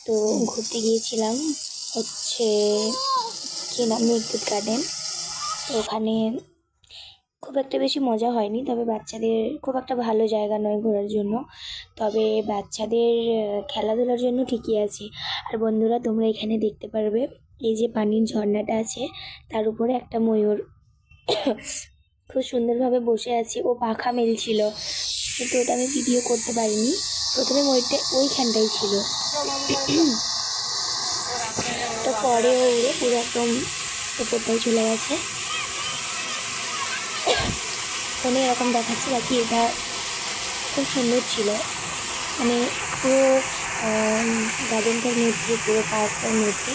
তো ঘুরতে গিয়েছিলাম হচ্ছে কি নাম, মেঘদূত গার্ডেন। তো ওখানে খুব একটা বেশি মজা হয়নি, তবে বাচ্চাদের খুব একটা ভালো জায়গা নয় ঘোরার জন্য, তবে বাচ্চাদের খেলাধুলার জন্য ঠিকই আছে। আর বন্ধুরা, তোমরা এখানে দেখতে পারবে এই যে পানির ঝর্ণাটা আছে, তার উপরে একটা ময়ূর খুব সুন্দরভাবে বসে আছে। ও পাখা মেলছিল, কিন্তু ওটা আমি ভিডিও করতে পারিনি। প্রথমে ময়ূরটা ওইখানটাই ছিল, তো পরে ও উড়ে পুরো একদম উপরটাই চলে গেছে। ফোনে এরকম দেখাচ্ছে, বাকি এটা খুব সুন্দর ছিল। মানে পুরো গার্ডেনটার মধ্যে, পুরো পার্কটার মধ্যে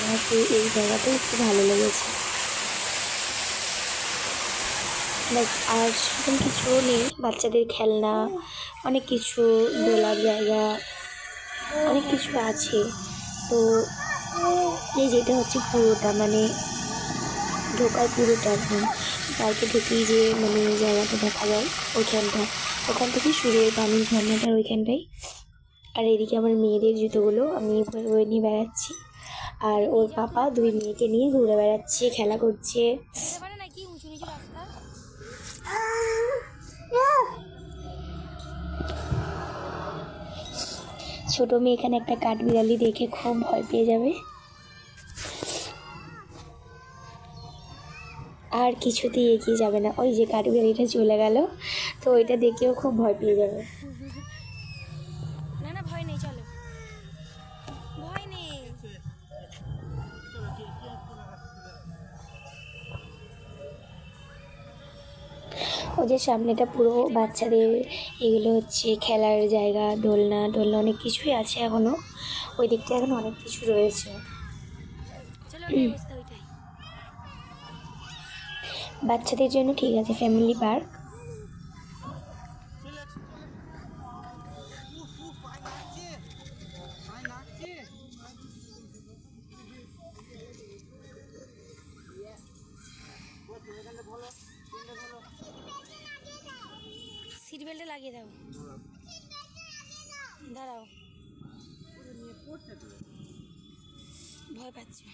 আমার এই জায়গাটাও একটু ভালো লেগেছে। বাস আর সেরকম কিছু নেই, বাচ্চাদের খেলনা, অনেক কিছু, দোলার জায়গা, অনেক কিছু আছে। তো এই যেটা হচ্ছে পুরোটা, মানে ঢোকার পুরোটা একদম পার্কে ঢুকেই যে মানে জায়গাটা দেখা যায়, ওখান থেকে শুরু হয় পানির ঝর্ণাটার ওইখানটাই। আর এদিকে আমার মেয়েদের জুতোগুলো আমি বয়ে নিয়ে বেড়াচ্ছি, আর ওর পাপা দুই মেয়েকে নিয়ে ঘুরে বেড়াচ্ছে, খেলা করছে। ছোট মেয়ে এখানে একটা কাঠবিড়ালি দেখে খুব ভয় পেয়ে যাবে, আর কিছুতেই এগিয়ে যাবে না। ওই যে কাঠবিড়ালিটা চলে গেল, তো ওইটা দেখেও খুব ভয় পেয়ে যাবে। না না, ভয় নেই, চলো, ভয় নেই। ওদের সামনেটা পুরো বাচ্চাদের, এগুলো হচ্ছে খেলার জায়গা, দোলনা টোলনা অনেক কিছুই আছে এখনো, ওই দিকটা এখন অনেক কিছু রয়েছে। চলো ওটাই বসতে, ওইটাই। বাচ্চাদের জন্য ঠিক আছে, ফ্যামিলি পার্ক। সিট বেল্টে লাগিয়ে দাও, দাঁড়াও, ভয় পাচ্ছি।